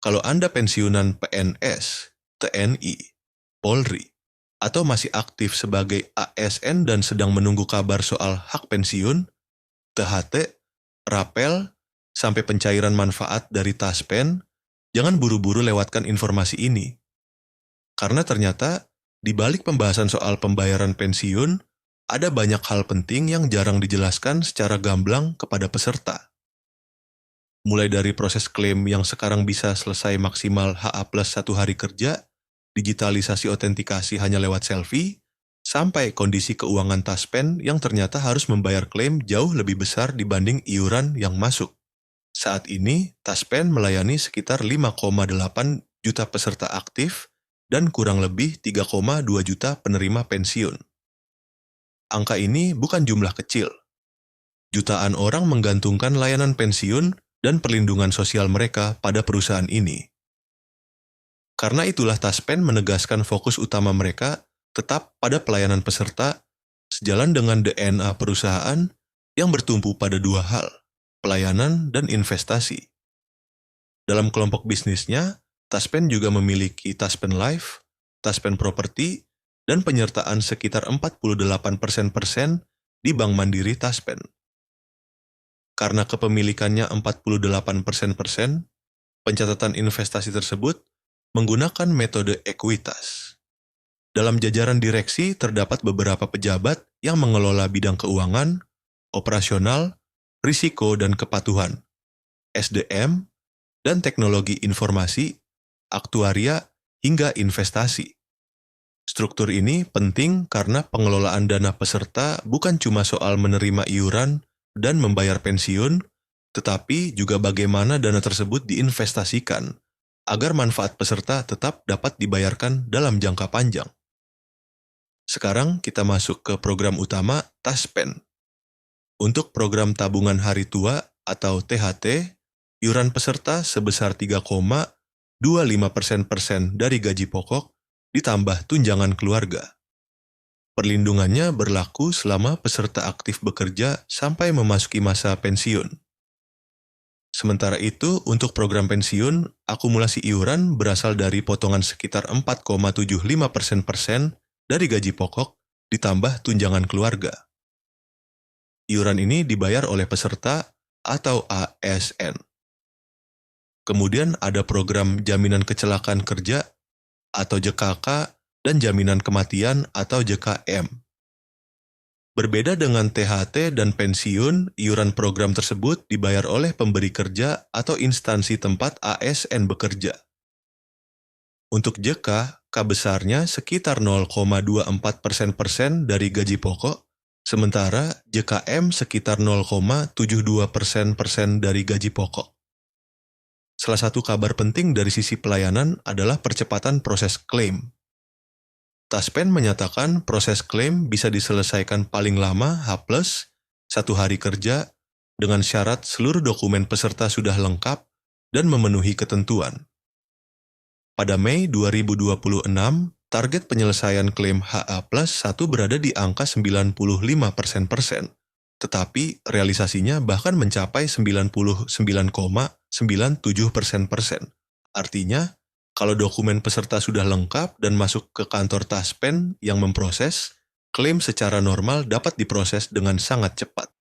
Kalau Anda pensiunan PNS, TNI, Polri, atau masih aktif sebagai ASN dan sedang menunggu kabar soal hak pensiun, THT, rapel, sampai pencairan manfaat dari Taspen, jangan buru-buru lewatkan informasi ini. Karena ternyata, di balik pembahasan soal pembayaran pensiun, ada banyak hal penting yang jarang dijelaskan secara gamblang kepada peserta. Mulai dari proses klaim yang sekarang bisa selesai maksimal HA plus 1 hari kerja, digitalisasi otentikasi hanya lewat selfie, sampai kondisi keuangan Taspen yang ternyata harus membayar klaim jauh lebih besar dibanding iuran yang masuk. Saat ini, Taspen melayani sekitar 5,8 juta peserta aktif dan kurang lebih 3,2 juta penerima pensiun. Angka ini bukan jumlah kecil. Jutaan orang menggantungkan layanan pensiun dan perlindungan sosial mereka pada perusahaan ini. Karena itulah Taspen menegaskan fokus utama mereka tetap pada pelayanan peserta sejalan dengan DNA perusahaan yang bertumpu pada dua hal, pelayanan dan investasi. Dalam kelompok bisnisnya, Taspen juga memiliki Taspen Life, Taspen Property, dan penyertaan sekitar 48% di Bank Mandiri Taspen. Karena kepemilikannya 48%, pencatatan investasi tersebut menggunakan metode ekuitas. Dalam jajaran direksi terdapat beberapa pejabat yang mengelola bidang keuangan, operasional, risiko dan kepatuhan, SDM, dan teknologi informasi, aktuaria, hingga investasi. Struktur ini penting karena pengelolaan dana peserta bukan cuma soal menerima iuran dan membayar pensiun, tetapi juga bagaimana dana tersebut diinvestasikan agar manfaat peserta tetap dapat dibayarkan dalam jangka panjang. Sekarang kita masuk ke program utama Taspen. Untuk program tabungan hari tua atau THT, iuran peserta sebesar 3,25% dari gaji pokok ditambah tunjangan keluarga. Perlindungannya berlaku selama peserta aktif bekerja sampai memasuki masa pensiun. Sementara itu, untuk program pensiun, akumulasi iuran berasal dari potongan sekitar 4,75% dari gaji pokok ditambah tunjangan keluarga. Iuran ini dibayar oleh peserta atau ASN. Kemudian ada program jaminan kecelakaan kerja atau JKK dan jaminan kematian atau JKM. Berbeda dengan THT dan pensiun, iuran program tersebut dibayar oleh pemberi kerja atau instansi tempat ASN bekerja. Untuk JK, besarnya sekitar 0,24% dari gaji pokok, sementara JKM sekitar 0,72% dari gaji pokok. Salah satu kabar penting dari sisi pelayanan adalah percepatan proses klaim. Taspen menyatakan proses klaim bisa diselesaikan paling lama H+1 hari kerja dengan syarat seluruh dokumen peserta sudah lengkap dan memenuhi ketentuan. Pada Mei 2026, target penyelesaian klaim HA+1 berada di angka 95%, tetapi realisasinya bahkan mencapai 99,97%. Artinya, kalau dokumen peserta sudah lengkap dan masuk ke kantor Taspen yang memproses, klaim secara normal dapat diproses dengan sangat cepat.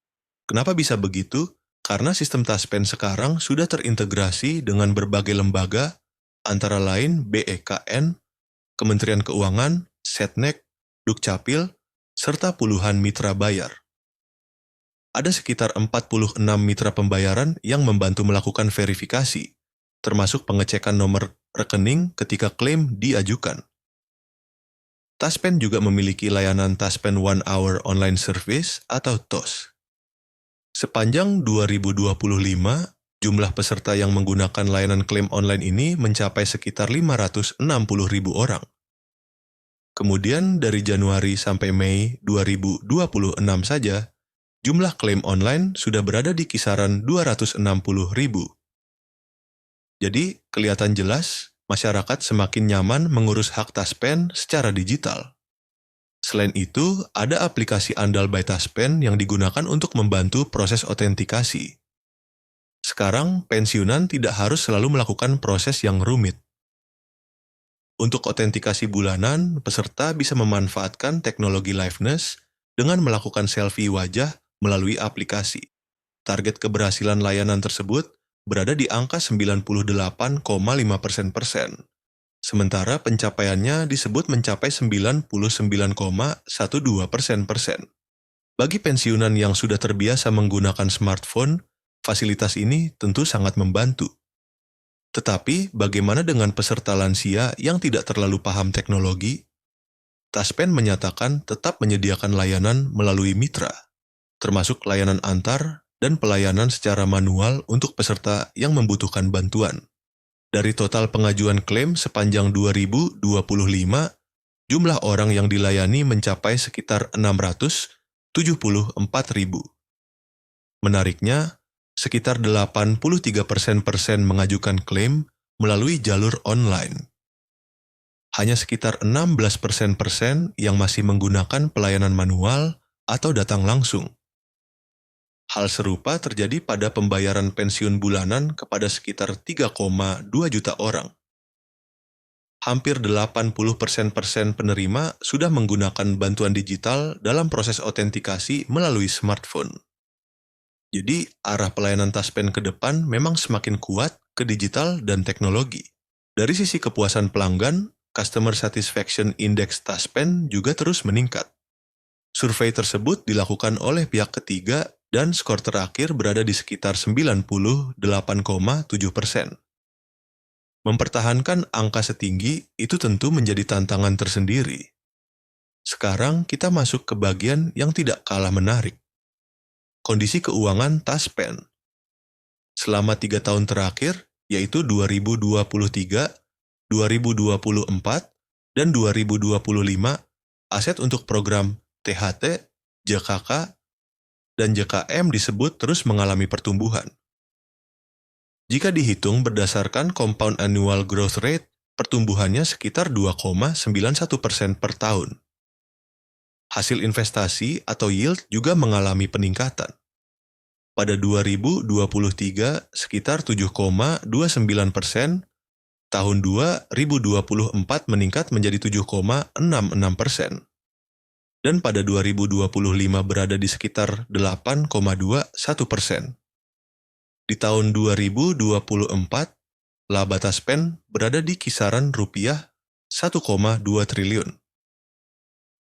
Kenapa bisa begitu? Karena sistem Taspen sekarang sudah terintegrasi dengan berbagai lembaga, antara lain BEKN, Kementerian Keuangan, Setnek, Dukcapil, serta puluhan mitra bayar. Ada sekitar 46 mitra pembayaran yang membantu melakukan verifikasi, termasuk pengecekan nomor rekening ketika klaim diajukan. Taspen juga memiliki layanan Taspen One Hour Online Service atau TOS. Sepanjang 2025, jumlah peserta yang menggunakan layanan klaim online ini mencapai sekitar 560.000 orang. Kemudian dari Januari sampai Mei 2026 saja, jumlah klaim online sudah berada di kisaran 260.000. Jadi, kelihatan jelas, masyarakat semakin nyaman mengurus hak Taspen secara digital. Selain itu, ada aplikasi andal by Taspen yang digunakan untuk membantu proses otentikasi. Sekarang, pensiunan tidak harus selalu melakukan proses yang rumit. Untuk autentikasi bulanan, peserta bisa memanfaatkan teknologi liveness dengan melakukan selfie wajah melalui aplikasi. Target keberhasilan layanan tersebut berada di angka 98,5%. Sementara pencapaiannya disebut mencapai 99,12%. Bagi pensiunan yang sudah terbiasa menggunakan smartphone, fasilitas ini tentu sangat membantu. Tetapi, bagaimana dengan peserta lansia yang tidak terlalu paham teknologi? Taspen menyatakan tetap menyediakan layanan melalui mitra, termasuk layanan antar dan pelayanan secara manual untuk peserta yang membutuhkan bantuan. Dari total pengajuan klaim sepanjang 2025, jumlah orang yang dilayani mencapai sekitar 674.000. Menariknya, sekitar 83% mengajukan klaim melalui jalur online. Hanya sekitar 16% yang masih menggunakan pelayanan manual atau datang langsung. Hal serupa terjadi pada pembayaran pensiun bulanan kepada sekitar 3,2 juta orang. Hampir 80% penerima sudah menggunakan bantuan digital dalam proses autentikasi melalui smartphone. Jadi, arah pelayanan Taspen ke depan memang semakin kuat ke digital dan teknologi. Dari sisi kepuasan pelanggan, Customer Satisfaction Index Taspen juga terus meningkat. Survei tersebut dilakukan oleh pihak ketiga dan skor terakhir berada di sekitar 98,7%. Mempertahankan angka setinggi itu tentu menjadi tantangan tersendiri. Sekarang kita masuk ke bagian yang tidak kalah menarik. Kondisi keuangan Taspen. Selama 3 tahun terakhir, yaitu 2023, 2024, dan 2025, aset untuk program THT, JKK, dan JKM disebut terus mengalami pertumbuhan. Jika dihitung berdasarkan Compound Annual Growth Rate, pertumbuhannya sekitar 2,91% per tahun. Hasil investasi atau yield juga mengalami peningkatan. Pada 2023 sekitar 7,29%, tahun 2024 meningkat menjadi 7,66%. Dan pada 2025 berada di sekitar 8,21%. Di tahun 2024, laba Taspen berada di kisaran rupiah 1,2 triliun.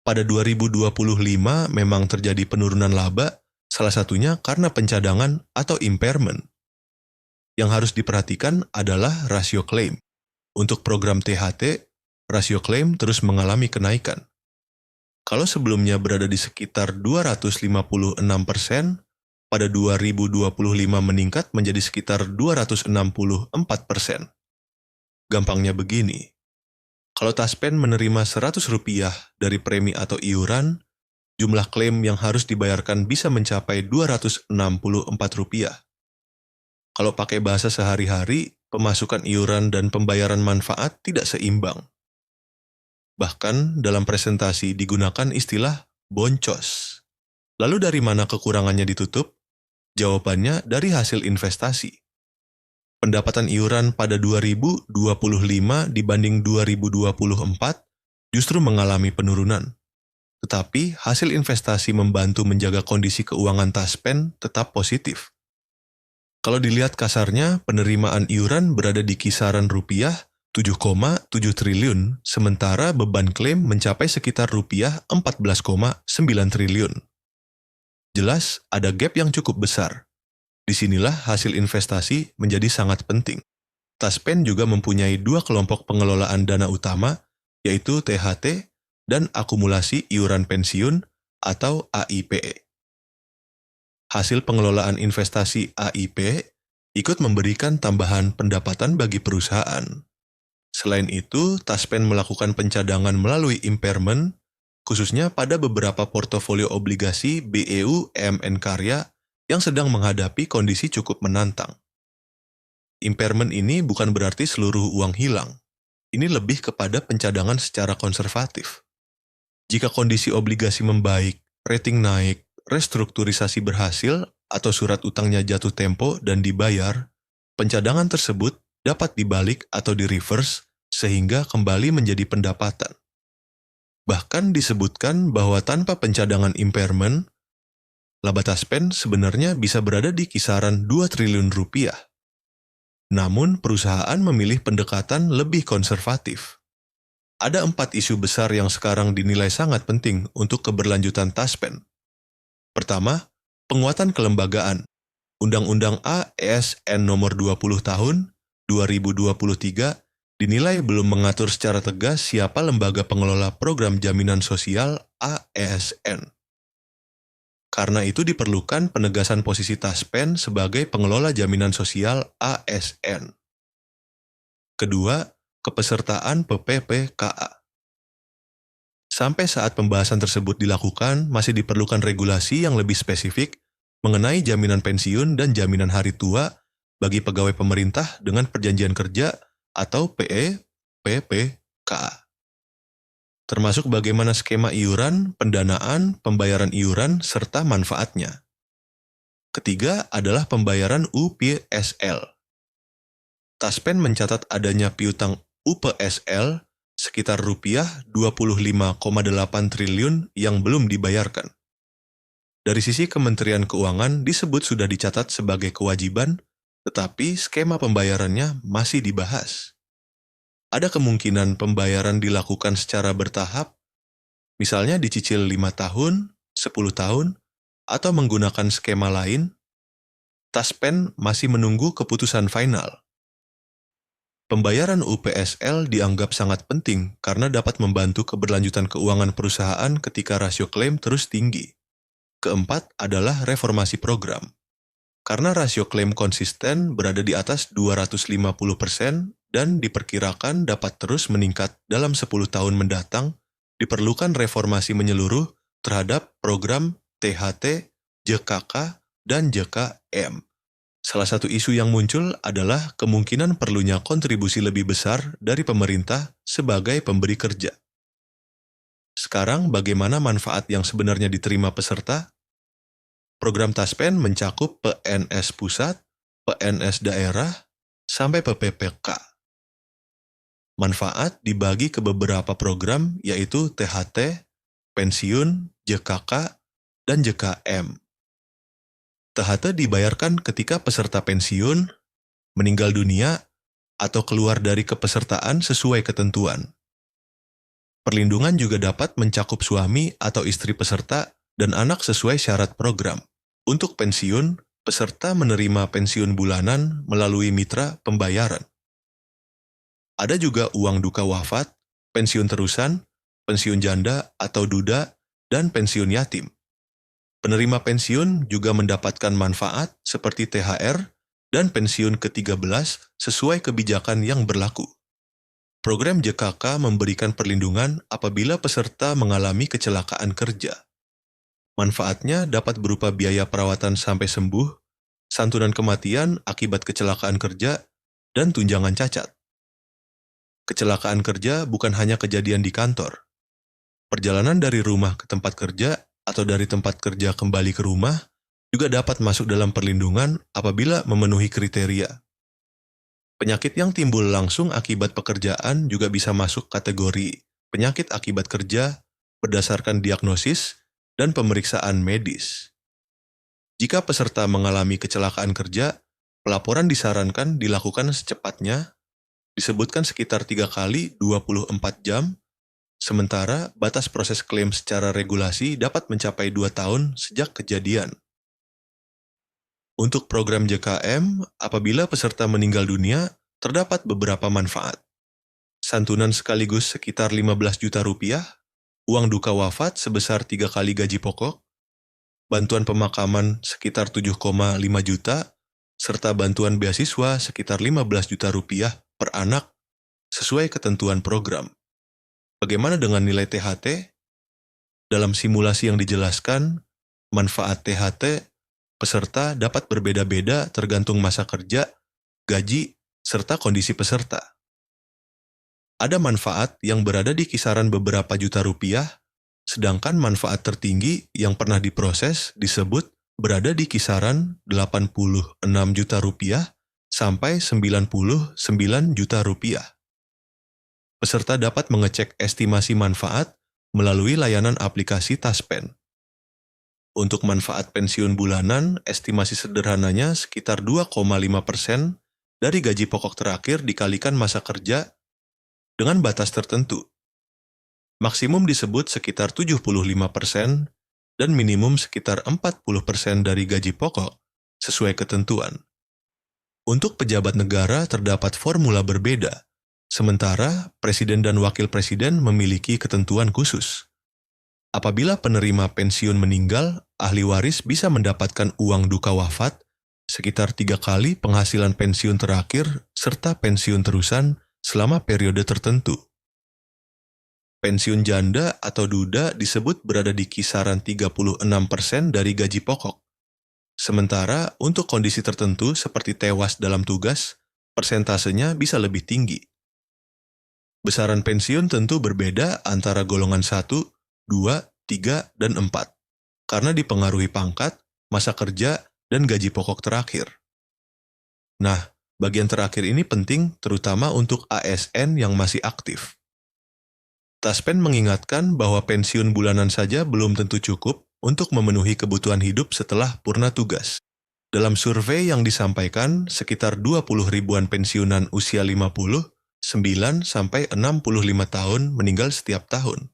Pada 2025 memang terjadi penurunan laba, salah satunya karena pencadangan atau impairment. Yang harus diperhatikan adalah rasio klaim. Untuk program THT, rasio klaim terus mengalami kenaikan. Kalau sebelumnya berada di sekitar 256%, pada 2025 meningkat menjadi sekitar 264%. Gampangnya begini, kalau Taspen menerima Rp100 dari premi atau iuran, jumlah klaim yang harus dibayarkan bisa mencapai Rp264. Kalau pakai bahasa sehari-hari, pemasukan iuran dan pembayaran manfaat tidak seimbang. Bahkan dalam presentasi digunakan istilah boncos. Lalu dari mana kekurangannya ditutup? Jawabannya dari hasil investasi. Pendapatan iuran pada 2025 dibanding 2024 justru mengalami penurunan. Tetapi hasil investasi membantu menjaga kondisi keuangan Taspen tetap positif. Kalau dilihat kasarnya, penerimaan iuran berada di kisaran rupiah 7,7 triliun, sementara beban klaim mencapai sekitar rupiah 14,9 triliun. Jelas, ada gap yang cukup besar. Disinilah hasil investasi menjadi sangat penting. Taspen juga mempunyai 2 kelompok pengelolaan dana utama, yaitu THT dan akumulasi iuran pensiun atau AIPE. Hasil pengelolaan investasi AIP ikut memberikan tambahan pendapatan bagi perusahaan. Selain itu, Taspen melakukan pencadangan melalui impairment, khususnya pada beberapa portofolio obligasi BEU EMN Karya yang sedang menghadapi kondisi cukup menantang. Impairment ini bukan berarti seluruh uang hilang. Ini lebih kepada pencadangan secara konservatif. Jika kondisi obligasi membaik, rating naik, restrukturisasi berhasil, atau surat utangnya jatuh tempo dan dibayar, pencadangan tersebut dapat dibalik atau di-reverse sehingga kembali menjadi pendapatan. Bahkan disebutkan bahwa tanpa pencadangan impairment, laba Taspen sebenarnya bisa berada di kisaran 2 triliun rupiah. Namun perusahaan memilih pendekatan lebih konservatif. Ada 4 isu besar yang sekarang dinilai sangat penting untuk keberlanjutan Taspen. Pertama, penguatan kelembagaan. Undang-Undang ASN Nomor 20 Tahun 2023 dinilai belum mengatur secara tegas siapa lembaga pengelola program jaminan sosial ASN. Karena itu diperlukan penegasan posisi Taspen sebagai pengelola jaminan sosial ASN. Kedua, kepesertaan PPPKA. Sampai saat pembahasan tersebut dilakukan, masih diperlukan regulasi yang lebih spesifik mengenai jaminan pensiun dan jaminan hari tua bagi pegawai pemerintah dengan perjanjian kerja atau PPPKA. Termasuk bagaimana skema iuran, pendanaan, pembayaran iuran, serta manfaatnya. Ketiga adalah pembayaran UPSL. Taspen mencatat adanya piutang UPSL sekitar rupiah 25,8 triliun yang belum dibayarkan. Dari sisi Kementerian Keuangan disebut sudah dicatat sebagai kewajiban, tetapi skema pembayarannya masih dibahas. Ada kemungkinan pembayaran dilakukan secara bertahap, misalnya dicicil 5 tahun, 10 tahun, atau menggunakan skema lain. Taspen masih menunggu keputusan final. Pembayaran UPSL dianggap sangat penting karena dapat membantu keberlanjutan keuangan perusahaan ketika rasio klaim terus tinggi. Keempat adalah reformasi program. Karena rasio klaim konsisten berada di atas 250% dan diperkirakan dapat terus meningkat dalam 10 tahun mendatang, diperlukan reformasi menyeluruh terhadap program THT, JKK, dan JKM. Salah satu isu yang muncul adalah kemungkinan perlunya kontribusi lebih besar dari pemerintah sebagai pemberi kerja. Sekarang bagaimana manfaat yang sebenarnya diterima peserta? Program Taspen mencakup PNS pusat, PNS daerah, sampai PPPK. Manfaat dibagi ke beberapa program yaitu THT, pensiun, JKK, dan JKM. THT dibayarkan ketika peserta pensiun, meninggal dunia, atau keluar dari kepesertaan sesuai ketentuan. Perlindungan juga dapat mencakup suami atau istri peserta dan anak sesuai syarat program. Untuk pensiun, peserta menerima pensiun bulanan melalui mitra pembayaran. Ada juga uang duka wafat, pensiun terusan, pensiun janda atau duda, dan pensiun yatim. Penerima pensiun juga mendapatkan manfaat seperti THR dan pensiun ke-13 sesuai kebijakan yang berlaku. Program JKK memberikan perlindungan apabila peserta mengalami kecelakaan kerja. Manfaatnya dapat berupa biaya perawatan sampai sembuh, santunan kematian akibat kecelakaan kerja, dan tunjangan cacat. Kecelakaan kerja bukan hanya kejadian di kantor. Perjalanan dari rumah ke tempat kerja atau dari tempat kerja kembali ke rumah juga dapat masuk dalam perlindungan apabila memenuhi kriteria. Penyakit yang timbul langsung akibat pekerjaan juga bisa masuk kategori penyakit akibat kerja berdasarkan diagnosis dan pemeriksaan medis. Jika peserta mengalami kecelakaan kerja, pelaporan disarankan dilakukan secepatnya, disebutkan sekitar 3 kali 24 jam, sementara batas proses klaim secara regulasi dapat mencapai 2 tahun sejak kejadian. Untuk program JKM, apabila peserta meninggal dunia, terdapat beberapa manfaat. Santunan sekaligus sekitar 15 juta rupiah, uang duka wafat sebesar 3 kali gaji pokok, bantuan pemakaman sekitar 7,5 juta, serta bantuan beasiswa sekitar 15 juta rupiah per anak sesuai ketentuan program. Bagaimana dengan nilai THT? Dalam simulasi yang dijelaskan, manfaat THT peserta dapat berbeda-beda tergantung masa kerja, gaji, serta kondisi peserta. Ada manfaat yang berada di kisaran beberapa juta rupiah, sedangkan manfaat tertinggi yang pernah diproses disebut berada di kisaran 86 juta rupiah sampai 99 juta rupiah. Peserta dapat mengecek estimasi manfaat melalui layanan aplikasi Taspen. Untuk manfaat pensiun bulanan, estimasi sederhananya sekitar 2,5% dari gaji pokok terakhir dikalikan masa kerja dengan batas tertentu. Maksimum disebut sekitar 75% dan minimum sekitar 40% dari gaji pokok sesuai ketentuan. Untuk pejabat negara terdapat formula berbeda, sementara presiden dan wakil presiden memiliki ketentuan khusus. Apabila penerima pensiun meninggal, ahli waris bisa mendapatkan uang duka wafat sekitar 3 kali penghasilan pensiun terakhir serta pensiun terusan selama periode tertentu. Pensiun janda atau duda disebut berada di kisaran 36% dari gaji pokok. Sementara untuk kondisi tertentu seperti tewas dalam tugas, persentasenya bisa lebih tinggi. Besaran pensiun tentu berbeda antara golongan 1, 2, 3, dan 4, karena dipengaruhi pangkat, masa kerja, dan gaji pokok terakhir. Nah, bagian terakhir ini penting terutama untuk ASN yang masih aktif. Taspen mengingatkan bahwa pensiun bulanan saja belum tentu cukup untuk memenuhi kebutuhan hidup setelah purna tugas. Dalam survei yang disampaikan, sekitar 20 ribuan pensiunan usia 50, 9 sampai 65 tahun meninggal setiap tahun.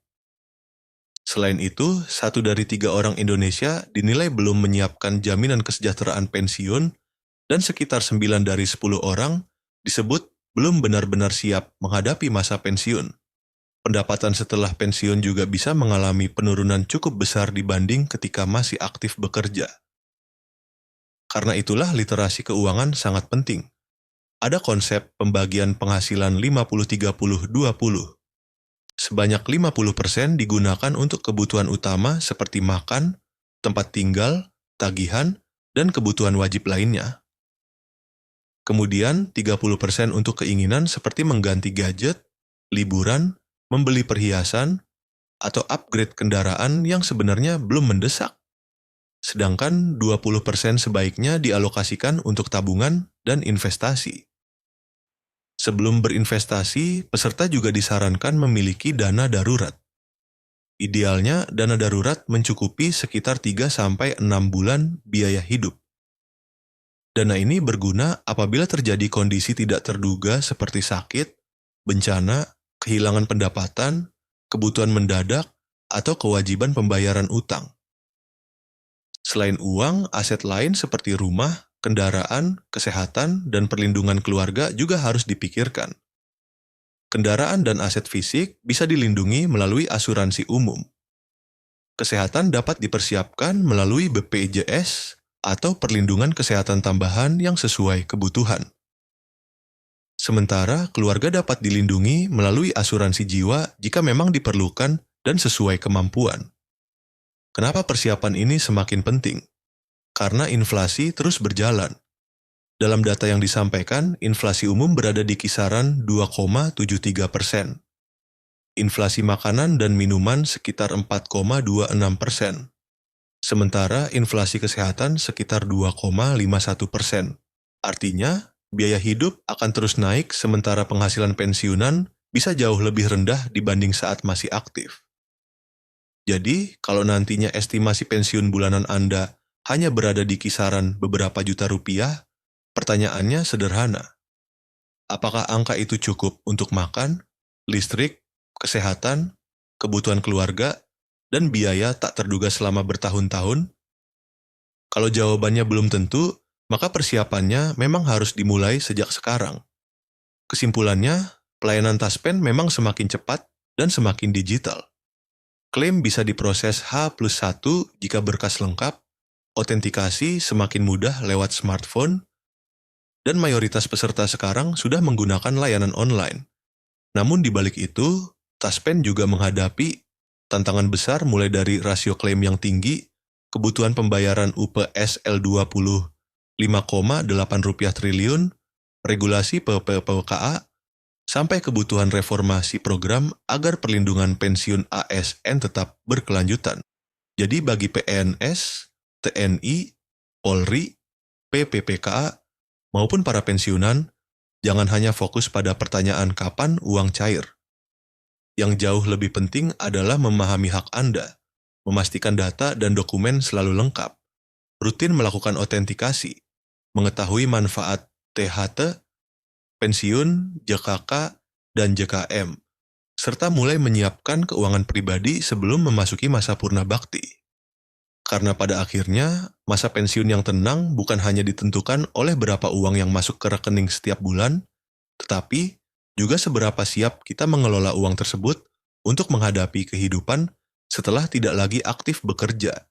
Selain itu, 1 dari 3 orang Indonesia dinilai belum menyiapkan jaminan kesejahteraan pensiun dan sekitar 9 dari 10 orang disebut belum benar-benar siap menghadapi masa pensiun. Pendapatan setelah pensiun juga bisa mengalami penurunan cukup besar dibanding ketika masih aktif bekerja. Karena itulah literasi keuangan sangat penting. Ada konsep pembagian penghasilan 50-30-20. Sebanyak 50% digunakan untuk kebutuhan utama seperti makan, tempat tinggal, tagihan, dan kebutuhan wajib lainnya. Kemudian 30% untuk keinginan seperti mengganti gadget, liburan, membeli perhiasan, atau upgrade kendaraan yang sebenarnya belum mendesak. Sedangkan 20% sebaiknya dialokasikan untuk tabungan dan investasi. Sebelum berinvestasi, peserta juga disarankan memiliki dana darurat. Idealnya, dana darurat mencukupi sekitar 3-6 bulan biaya hidup. Dana ini berguna apabila terjadi kondisi tidak terduga seperti sakit, bencana, kehilangan pendapatan, kebutuhan mendadak, atau kewajiban pembayaran utang. Selain uang, aset lain seperti rumah, kendaraan, kesehatan, dan perlindungan keluarga juga harus dipikirkan. Kendaraan dan aset fisik bisa dilindungi melalui asuransi umum. Kesehatan dapat dipersiapkan melalui BPJS atau perlindungan kesehatan tambahan yang sesuai kebutuhan. Sementara keluarga dapat dilindungi melalui asuransi jiwa jika memang diperlukan dan sesuai kemampuan. Kenapa persiapan ini semakin penting? Karena inflasi terus berjalan. Dalam data yang disampaikan, inflasi umum berada di kisaran 2,73%. Inflasi makanan dan minuman sekitar 4,26%. Sementara inflasi kesehatan sekitar 2,51%. Artinya, biaya hidup akan terus naik sementara penghasilan pensiunan bisa jauh lebih rendah dibanding saat masih aktif. Jadi, kalau nantinya estimasi pensiun bulanan Anda hanya berada di kisaran beberapa juta rupiah, pertanyaannya sederhana. Apakah angka itu cukup untuk makan, listrik, kesehatan, kebutuhan keluarga, dan biaya tak terduga selama bertahun-tahun? Kalau jawabannya belum tentu, maka persiapannya memang harus dimulai sejak sekarang. Kesimpulannya, pelayanan Taspen memang semakin cepat dan semakin digital. Klaim bisa diproses H+1 jika berkas lengkap, autentikasi semakin mudah lewat smartphone, dan mayoritas peserta sekarang sudah menggunakan layanan online. Namun di balik itu, Taspen juga menghadapi tantangan besar mulai dari rasio klaim yang tinggi, kebutuhan pembayaran UPS L20 5,8 rupiah triliun, regulasi PPPKA, sampai kebutuhan reformasi program agar perlindungan pensiun ASN tetap berkelanjutan. Jadi bagi PNS, TNI, Polri, PPPKA, maupun para pensiunan, jangan hanya fokus pada pertanyaan kapan uang cair. Yang jauh lebih penting adalah memahami hak Anda, memastikan data dan dokumen selalu lengkap, rutin melakukan autentikasi, mengetahui manfaat THT, pensiun, JKK, dan JKM, serta mulai menyiapkan keuangan pribadi sebelum memasuki masa purna bakti. Karena pada akhirnya, masa pensiun yang tenang bukan hanya ditentukan oleh berapa uang yang masuk ke rekening setiap bulan, tetapi juga seberapa siap kita mengelola uang tersebut untuk menghadapi kehidupan setelah tidak lagi aktif bekerja.